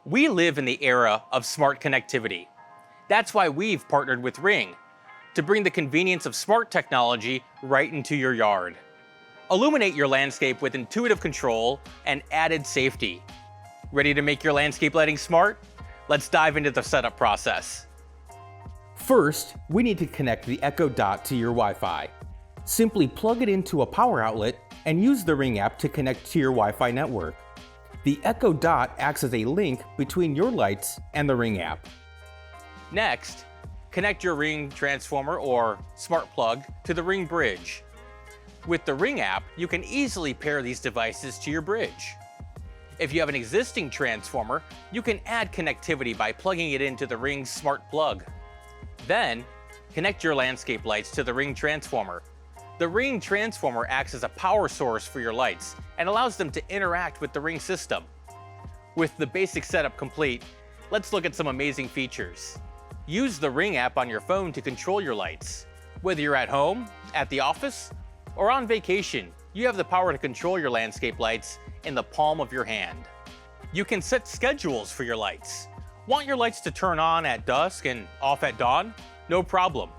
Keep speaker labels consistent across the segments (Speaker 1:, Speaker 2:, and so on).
Speaker 1: We live in the era of smart connectivity. That's why we've partnered with Ring to bring the convenience of smart technology right into your yard. Illuminate your landscape with intuitive control and added safety. Ready to make your landscape lighting smart? Let's dive into the setup process. First, we need to connect the Echo Dot to your Wi-Fi. Simply plug it into a power outlet and use the Ring app to connect to your Wi-Fi network. The Echo Dot acts as a link between your lights and the Ring app. Next, connect your Ring transformer or smart plug to the Ring bridge. With the Ring app, you can easily pair these devices to your bridge. If you have an existing transformer, you can add connectivity by plugging it into the Ring smart plug. Then, connect your landscape lights to the Ring transformer. The Ring transformer acts as a power source for your lights and allows them to interact with the Ring system. With the basic setup complete, let's look at some amazing features. Use the Ring app on your phone to control your lights. Whether you're at home, at the office, or on vacation, you have the power to control your landscape lights in the palm of your hand. You can set schedules for your lights. Want your lights to turn on at dusk and off at dawn? No problem.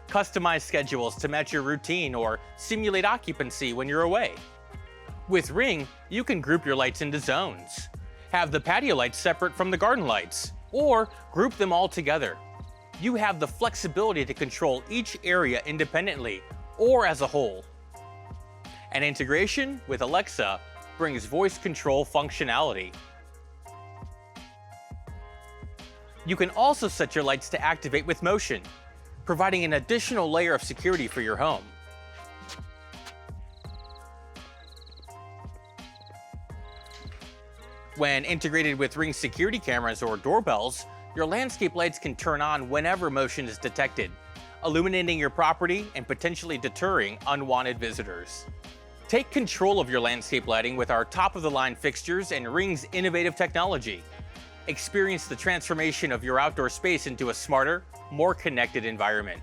Speaker 1: Customize schedules to match your routine or simulate occupancy when you're away. With Ring, you can group your lights into zones. Have the patio lights separate from the garden lights, or group them all together. You have the flexibility to control each area independently or as a whole. An integration with Alexa brings voice control functionality. You can also set your lights to activate with motion, providing an additional layer of security for your home. When integrated with Ring security cameras or doorbells, your landscape lights can turn on whenever motion is detected, illuminating your property and potentially deterring unwanted visitors. Take control of your landscape lighting with our top-of-the-line fixtures and Ring's innovative technology. Experience the transformation of your outdoor space into a smarter, more connected environment.